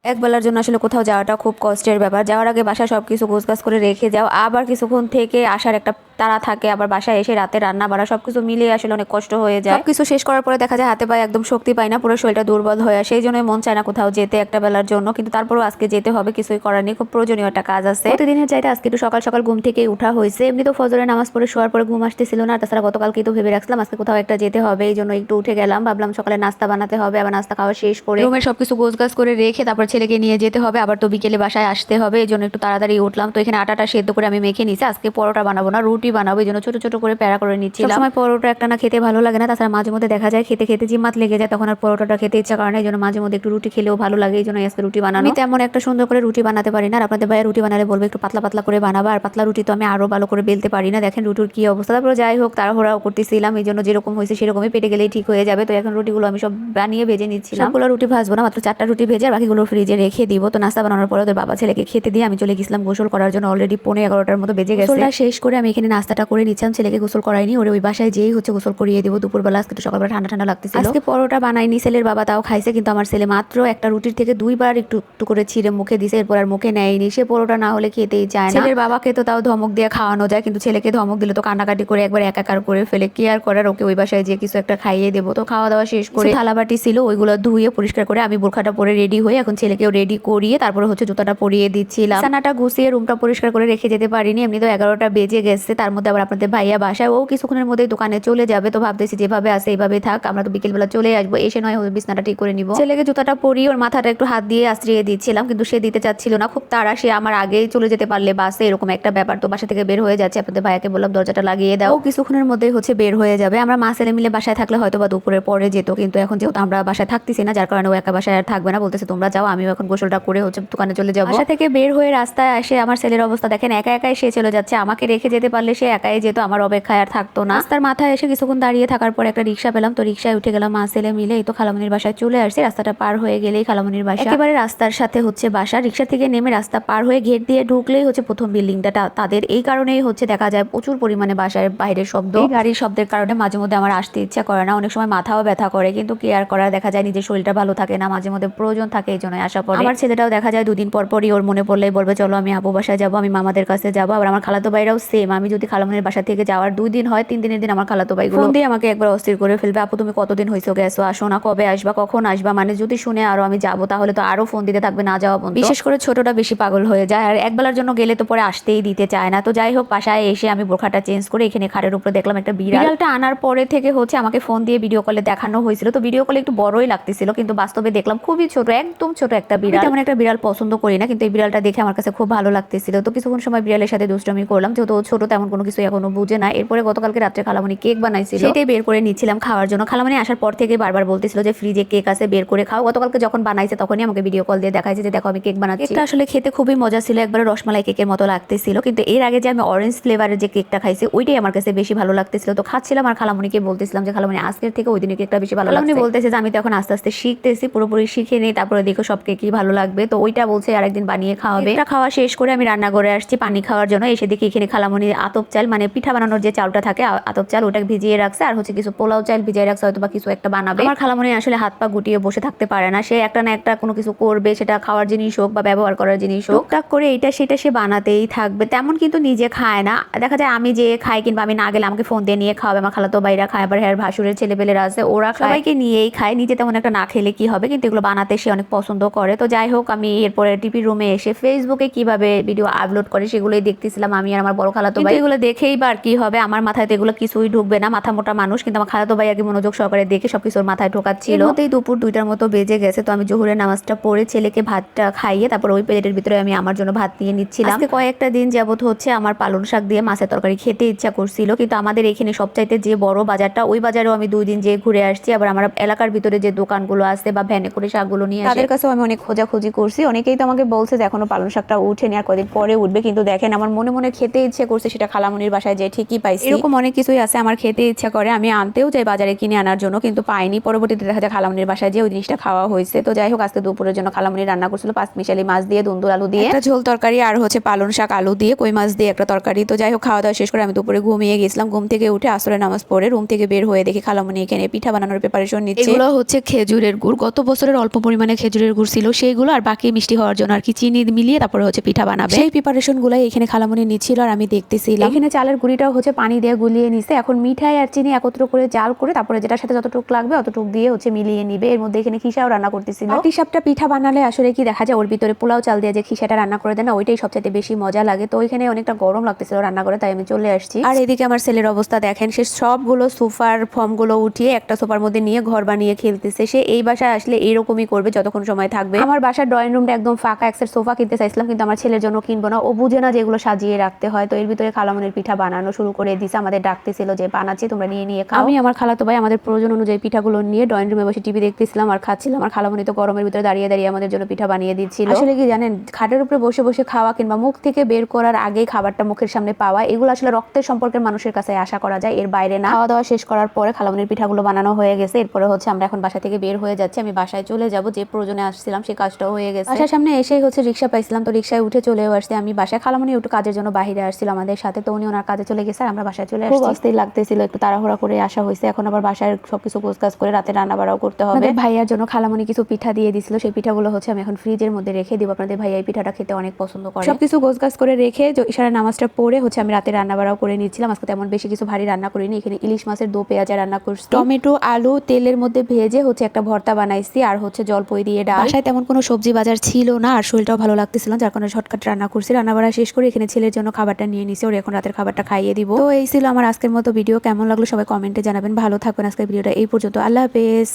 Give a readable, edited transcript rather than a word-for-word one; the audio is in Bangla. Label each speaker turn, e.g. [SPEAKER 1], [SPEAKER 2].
[SPEAKER 1] একবেলার জন্য আসলে কোথাও যাওয়াটা খুব কষ্টের ব্যাপার। যাওয়ার আগে বাসায় সবকিছু গোছগাছ করে রেখে যাও, আবার কিছুক্ষণ থেকে আসার একটা তাড়া থাকে, আবার বাসায় এসে রাতে রান্না বাড়া সবকিছু মিলিয়ে আসলে অনেক কষ্ট হয়ে যায়। সবকিছু শেষ করার পরে দেখা যায় হাতে পায়ে একদম শক্তি পাই না, পুরো শরীরটা দুর্বল হয়ে আসে। সেই জন্যই মন চায় না কোথাও যেতে একটা বেলার জন্য, কিন্তু তারপরেও আজকে যেতে হবে, কিছুই করার নেই, খুব প্রয়োজনীয় একটা কাজ আছে। প্রতিদিনের চাইতে আজকে একটু সকাল সকাল ঘুম থেকে উঠা হয়েছে। এমনি তো ফজরের নামাজ পড়ে শোয়ার পরে ঘুম আসতেছিল না, তাছাড়া গতকালকে তো ভেবে রাখছিলাম আজকে কোথাও একটা যেতে হবে, এই জন্য একটু উঠে গেলাম। ভাবলাম সকালে নাস্তা বানাতে হবে, আবার নাস্তা খাওয়া শেষ করে রুমের সবকিছু গোছগাছ করে রেখে তারপর ছেলেকে নিয়ে যেতে হবে, আবার তো বিকেলে বাসায় আসতে হবে, এই জন্য একটু তাড়াতাড়ি উঠলাম। তো এখানে আটাটা সেদ্ধ করে আমি মেখে নিচ্ছি, আজকে পরোটা বানাবো না রুটি বানাবো, এই জন্য ছোট ছোট করে প্যারা করে নিচ্ছিলাম। সময় পরোটা একটা না খেতে ভালো লাগে না, তাছাড়া মাঝে মধ্যে দেখা যায় খেতে খেতে জিম্মাত লেগে যায়, তখন আর পরোটাটা খেতে ইচ্ছা করে না, এই জন্য মাঝে মধ্যে একটু রুটি খেলেও ভালো লাগে, এই জন্য আজকে রুটি বানানো। আমি তেমন একটা সুন্দর করে রুটি বানাতে পারি না, আর আপনাদের ভাইয়া রুটি বানালে বলবে একটু পাতলা পাতলা করে বানাবা, আর পাতলা রুটি তো আমি আরো ভালো করে বেলতে পারি না। দেখেন রুটির কি অবস্থা। তারপরে যাই হোক তাড়াহুড়াও করতেছিলাম, এই জন্য যেরকম হয়েছে সেরকমই পেটে গেলেই ঠিক হয়ে যাবে। তো এখন রুটিগুলো আমি সব বানিয়ে ভেজে নিচ্ছিলাম। সবগুলো রুটি ভাজবো না, মাত্র 4টা রুটি ভেজে আর বাকিগুলো ফ্রিজে রেখে দিব। তো নাস্তা বানানোর পরে ওদের বাবা ছেলেকে খেতে দিয়ে আমি চলে গেছিলাম গোসল করার জন্য। অলরেডি 11:15টার মতো বেজে গেছে। গোসলটা শেষ করে আমি এখানে নাস্তাটা করে নিচ্ছিলাম, ছেলেকে গোসল করাইনি, ওরে ওই বাসায় যেই হচ্ছে গোসল করিয়ে দিব। দুপুরবেলা আজকে তো সকালবেলা ঠান্ডা ঠান্ডা লাগতেছিল। আজকে পরোটা বানাইনি, ছেলের বাবা তাও খাইছে, কিন্তু আমার ছেলে মাত্র একটা রুটির থেকে 2বার একটু একটু করে ছিঁড়ে মুখে দিছে, এরপর আর মুখে নেয়নি। সে পরোটা না হলে খেতেই চায় না। ছেলের বাবাকে তো তাও ধমক দিয়ে খাওয়ানো যায়, কিন্তু ছেলেকে ধমক দিলে তো কান্নাকাটি করে একবার একাকার করে ফেলে। কি আর করার, ওকে ওই বাসায় যে কিছু একটা খাইয়ে দেবো। তো খাওয়া দাওয়া শেষ করে থালাবাটি ছিল ওইগুলো ধুয়ে পরিষ্কার করে আমি বোরখাটা পরে রেডি হয়ে এখন ছেলেকেও রেডি করিয়ে তারপরে হচ্ছে জুতাটা পরিয়ে দিচ্ছিলাম। বিছানাটা গুছিয়ে রুমটা পরিষ্কার করে রেখে যেতে পারিনি, এমনি তো 11টা বেজে গেছে। তার মধ্যে আবার আপনাদের ভাইয়া বাসায়, ও কিছুক্ষণের মধ্যে দোকানে চলে যাবে। তো ভাবতেছি যেভাবে আছে এইভাবে থাক, আমরা তো বিকেলবেলা চলে আসবো, এসে নয় বিছানাটা ঠিক করে নিব। ছেলেকে জুতাটা পরিয়ে ওর মাথাটা একটু হাত দিয়ে আশ্রিয়ে দিচ্ছিলাম, কিন্তু সে দিতে চাচ্ছিল না, খুব তাড়া। সে আমার আগেই চলে যেতে পারলে বাসে, এরকম একটা ব্যাপার। তো বাসা থেকে বের হয়ে যাচ্ছে, আপনাদের ভাইয়াকে বললাম দরজাটা লাগিয়ে দাও, কিছুক্ষণের মধ্যেই হচ্ছে বের হয়ে যাবে। আমরা মা ছেলে মিলে বাসায় থাকলে হয়তো বা দুপুরের পরে যেত, কিন্তু এখন যেহেতু আমরা বাসায় থাকতেছি না, যার কারণে ও একা বাসায় আর থাকবে না, বলতেছে তোমরা যাও, আমিও এখন গোসলটা করে হচ্ছে দোকানে চলে যাবো। বাসা থেকে বের হয়ে রাস্তায় আসে আমার ছেলের অবস্থা দেখেন, একা একাই সে চলে যাচ্ছে। আমাকে রেখে যেতে পারলে সে একাই যেত, আমার অপেক্ষায় আর থাকতো না। রাস্তার মাথায় এসে কিছুক্ষণ দাঁড়িয়ে থাকার পর একটা রিক্সা পেলাম, তো রিক্সায় উঠে গেলাম মা ছেলে মিলে। এই তো খালামনির বাসায় চলে আসছি, রাস্তাটা পার হয়ে গেলেই খালামনির বাসা, একেবারে রাস্তার সাথে হচ্ছে বাসা। রিক্সা থেকে নেমে রাস্তা পার হয়ে গেট দিয়ে ঢুকলেই হচ্ছে প্রথম বিল্ডিংটা তাদের। এই কারণেই হচ্ছে দেখা যায় প্রচুর পরিমাণে বাসার বাইরের শব্দ, এই গাড়ির শব্দের কারণে মাঝে মধ্যে আমার আসতে ইচ্ছা করে না, অনেক সময় মাথাও ব্যথা করে, কিন্তু কেয়ার করার দেখা যায় নিজের শরীরটা ভালো থাকে না, মাঝে মধ্যে প্রয়োজন থাকে, এই জন্যই আসা পড়ে। আমার ছেলেটাও দেখা যায় 2 দিন পর পরই ওর মনে পড়লেই বলবে চলো আমি আপু বাসায় যাবো, আমি মামাদের কাছে যাবো। আবার আমার খালাতো ভাইরাও সেম, আমি যদি খালামনির বাসা থেকে যাওয়ার 2 দিন হয়, 3 দিনের দিন আমার খালাতো ভাই ফোন দিয়ে আমাকে একবার অস্থির করে ফেলবে, আপু তুমি কতদিন হয়েছে গেছো, আসো না, কবে আসবা, কখন আসবা, মানে যদি শুনে আরো আমি যাবো তাহলে তো আরো ফোন দিতে থাকবে না যাওয়া বন্ধ। বিশেষ করে ছোটটা বেশি পাগল হয়ে যায়, আর একবেলার জন্য গেলে তো পরে আসতেই দিতে চায় না। তো যাই হোক বাসায় এসে আমি বোরখাটা চেঞ্জ করে এখানে খাটের উপরে দেখলাম একটা বিড়ালটা আনার পরে থেকে হচ্ছে আমাকে ফোন দিয়ে ভিডিও কলে দেখানো হয়েছিল। তো ভিডিও কলে একটু বড়ই লাগতেছিল, কিন্তু বাস্তবে দেখলাম খুবই ছোট, একদম ছোট একটা বিড়াল। তেমন একটা বিড়াল পছন্দ করি না, কিন্তু এই বিড়ালটা দেখে আমার কাছে খুব ভালো লাগতেছিল। তো কিছুক্ষণ সময় বিড়ালের সাথে দুষ্টামি করলাম, যেহেতু ছোট তেমন কোনো কিছু এখনো বুঝে না। এরপরে গতকালকে রাত্রে খালামণি কেক বানাইছিল, সেটাই বের করে নিচ্ছিলাম খাওয়ার জন্য। খালামণি আসার পর থেকে বারবার বলতেছিল যে ফ্রিজে কেক আছে বের করে খাও। গতকালকে যখন বানাইছে তখনই আমাকে ভিডিও কল দিয়ে দেখাইছে যে দেখো আমি কেক বানাচ্ছি। কেকটা আসলে খেতে খুবই মজা ছিল, একবারে রসমালাই কেকের মতো লাগতেছিল, কিন্তু এর আগে যে আমি অরেঞ্জ ফ্লেভারের যে কেকটা খাইছি ওইটাই আমার কাছে বেশি ভালো লাগতেছিল। তো খাচ্ছিলাম আর খালামণিকে বলতেছিলাম যে খালামণি আজকের থেকে ওই দিনের কেকটা বেশি ভালো লাগছে। বলতেছে যে আমি তো এখন আস্তে আস্তে শিখতেছি, পুরোপুরি শিখে নেই, তারপরে দেখো সব কেকই ভালো লাগবে। তো ওইটা বলছে আরেকদিন বানিয়ে খাওয়াবে। এটা খাওয়া শেষ করে আমি রান্নাঘরে আসছি পানি খাওয়ার জন্য। এসে দেখি এখানে খালামণি আতপ চাল, মানে পিঠা বানানোর যে চালটা থাকে আতপ চাল, ওটা ভিজিয়ে রাখছে, আর হচ্ছে কিছু পোলাও চাল ভিজিয়ে রাখছে, হয়তো বা কিছু একটা বানাবে। আমার খালামণি আসলে হাত পা গুটিয়ে বসে থাকতে পারে না, সে একটা না একটা কোনো কিছু করবে, সেটা খাওয়ার জিনিস হোক বা ব্যবহার করার জিনিস হোক, টুকটাক করে এটা সেটা সে বানাতেই থাকবে। তেমন কিন্তু নিজে খায় না, দেখা যায় আমি যে খাই কিংবা আমি না গেলে আমাকে ফোন দিয়ে নিয়ে খাওয়াবে। আমার খালাতো ভাইরা খায়, আবার হ্যাঁ ভাসুরের ছেলেপেলেরা আছে ওরা সবাইকে নিয়েই খায়, নিজে তেমন একটা না খেলে কি হবে, কিন্তু এগুলো বানাতে সে অনেক পছন্দ করে। তো যাই হোক আমি এরপরে টিপি রুমে এসে ফেসবুকে কিভাবে ভিডিও আপলোড করে সেগুলোই দেখতেছিলাম আমি আর আমার বড় খালাতো ভাই। এগুলো দেখেই বা কি হবে, আমার মাথায় তো এগুলো কিছুই ঢুকবে না, মাথা মোটা মানুষ, কিন্তু আমার খালাতো ভাই আগে মনোযোগ সহকারে দেখে সবকিছু ওর মাথায় ঢোকাচ্ছিল। মতেই দুপুর 2টার মতো বেজে গেছে। তো আমি জোহরের নামাজটা পড়ে ছেলেকে ভাতটা খাইয়ে তারপর ওই প্লেটের ভিতরে আমি আমার জন্য ভাত নিয়ে নিচ্ছিলাম। আজকে কয়েকটা দিন যাবত হচ্ছে আমার পালং শাক দিয়ে মাছের তরকারি খেতে ইচ্ছা করছিল, কিন্তু আমাদের এখানে সবচাইতে যে বড় বাজারটা, ওই বাজারেও আমি 2 দিন যেয়ে ঘুরে আসছি। আবার আমার এলাকার ভিতরে যে দোকানগুলো আছে বা ভ্যানে করে শাকগুলো নিয়ে আসে, তাদের কাছেও আমি অনেক খোঁজাখুঁজি করছি। অনেকেই তো আমাকে বলছে যে এখনো পালং শাকটা উঠেনি, আর কদিন পরে উঠবে, কিন্তু দেখেন আমার মনে মনে খেতে ইচ্ছে করছে, সেটা খালামুনির বাসায় যে ঠিকই পাইছি। এরকম অনেক কিছুই আছে আমার খেতে ইচ্ছা করে, আমি আনতেও যাই বাজারে কিনে আনার জন্য, কিন্তু পাইনি। পরবর্তীতে দেখা যায় খালামুনির বাসায় যে ওই জিনিসটা খাওয়া হয়েছে। তো যাই হোক, আজকে দুপুরের জন্য খালামুনি রান্না করছিল পাঁচমিশালি মাছ দিয়ে, দুন্দুল আলু দিয়ে একটা ঝোল তরকারি, আর হচ্ছে পালং শাক আলু দিয়ে কই মাছ দিয়ে একটা তরকারি। তো যাই হোক, খাওয়া দাওয়া শেষ করে আমি দুপুরে ঘুমিয়ে গেছিলাম। ঘুম থেকে উঠে আসরের নামাজ পড়ে রুম থেকে বের হয়ে দেখি খালামুনি এখানে পিঠা বানানোর প্রিপারেশন নিচ্ছে। এগুলো হচ্ছে খেজুরের গুড়, গত বছরের অল্প পরিমাণে খেজুরের গুড় ছিল সেইগুলো, আর বাকি মিষ্টি হওয়ার জন্য আর কি চিনি মিলিয়ে তারপরে হচ্ছে পিঠা বানাবে। সেই প্রিপারেশন গুলাই এখানে খালামুনি নিচ্ছিল আর আমি দেখতেছিলাম। এখানে চালের গুঁড়িটাও হচ্ছে পানি দিয়ে গুলিয়ে নিছে। এখন মিঠাই আর চিনি একত্র করে জাল করে তারপরে যেটার সাথে যতটুকু লাগবে অতটুকু দিয়ে হচ্ছে মিলিয়ে নিবে। এর মধ্যে এখানে খিসাও রান্না করতেছিল। খিসাবটা পিঠা বানালে আসলে কি দেখা যায় ওর ভিতরে পোলাও চাল দিয়ে যে খিসাটা রান্না করে দেয় না, ওইটাই সবচেয়ে বেশি মজা লাগে। তো ওইখানে অনেকটা গরম লাগতেছিল রান্না করে, তাই আমি চলে আসছি। আর এদিকে আমার ছেলের অবস্থা দেখেন, সে সবগুলো সোফার ফর্মগুলো উঠিয়ে একটা সোফার মধ্যে নিয়ে ঘর বানিয়ে খেলতেছে। সে এই বাসায় আসলে এইরকমই করবে যতক্ষণ সময় থাকবে। আমার বাসার ড্রয়িং রুমটা একদম ফাঁকা, এক সেট সোফা কিনতে চাইছিলাম কিন্তু আমার ছেলের জন্য কিনবো না, ও বুঝে না যেগুলো সাজিয়ে রাখতে হয়। তো এর ভিতরে খালামুনির পিঠা বানানো শুরু করে দিছে, আমাদের ডাকতেছিল যে বানাচ্ছি তোমরা নিয়ে নিয়ে খাও। আমি আমার খালাতো ভাই আমাদের প্রয়োজন অনুযায়ী পিঠাগুলো নিয়ে ড্রয়িং রুমে বসে টিভি দেখতেছিলাম আর খাচ্ছিলাম। আর খালামুনি তো গরমের ভিতরে দাঁড়িয়ে দাঁড়িয়ে আমাদের জন্য পিঠা বানিয়ে দিচ্ছিল। আসলে কি জানেন, খাটের উপরে বসে বসে খাওয়া কিংবা মুখ থেকে বের করার আগে খাবারটা মুখের সামনে পাওয়া, এগুলো আসলে রক্তের সম্পর্কের মানুষের কাছে আশা করা যায়, এর বাইরে না। খাওয়া দাওয়া শেষ করার পরে খালামুনির পিঠাগুলো বানানো হয়ে গেছে। এরপরে হচ্ছে আমরা এখন বাসা থেকে বের হয়ে যাচ্ছি, আমি বাসায় চলে যাব, যে প্রয়োজনে আসছিলাম সেই কাজটাও হয়ে গেছে। বাসার সামনে এসেই হচ্ছে রিক্সা পাইছিলাম, তো রিক্সায় উঠে চলেও আসছি আমি বাসায়। খালামুনি একটু কাজের জন্য বাইরে আসছিল আমাদের সাথে, তো উনি ওনার কাজে চলে গেছে আর আমরা বাসায় চলে আসছি। খুব অস্থির লাগতেছিল, একটু তাড়াহুড়া করে আসা হয়েছে। এখন আবার বাসায় সবকিছু গোছগাছ করে রাতে রান্না বাড়াও করতে হবে। ভাইয়ার জন্য খালামুনি কিছু পিঠা দিয়ে দিছিল, সেই পিঠাগুলো হচ্ছে আমি এখন ফ্রিজের মধ্যে রেখে দিব। আপনাদের ভাইয়া এই পিঠাটা খেতে অনেক পছন্দ করে। সবকিছু গোছগাছ করে রেখে ইশারা নামাজটা পড়ে হচ্ছে আমি রাতে রান্না বাড়াও করে নিচ্ছিলাম। আজকে তেমন বেশি কিছু ভারী রান্না করিনি, এখানে ইলিশ মাছের দো পেঁয়াজা রান্না করছি, টমেটো আলু তেলের মধ্যে ভেজে হচ্ছে একটা ভর্তা বানাইছি, আর হচ্ছে জলপই দিয়ে ডাল। বাসায় তেমন কোনো সবজি বাজার ছিল না আর শরীরটাও ভালো লাগতেছিল, যার কারণে শর্টকাট রান্না করছি। রান্না বাড়া শেষ করে এখানে ছেলের জন্য খাবারটা নিয়ে নিছি, ওর এখন রাতের খাবারটা খাইয়ে দিব। তো এই ছিল আমার আজকের মতো ভিডিও, কেমন লাগলো সবাই কমেন্টে জানাবেন। ভালো থাকবেন, আজকের ভিডিওটা এই পর্যন্ত, আল্লাহ হাফেজ।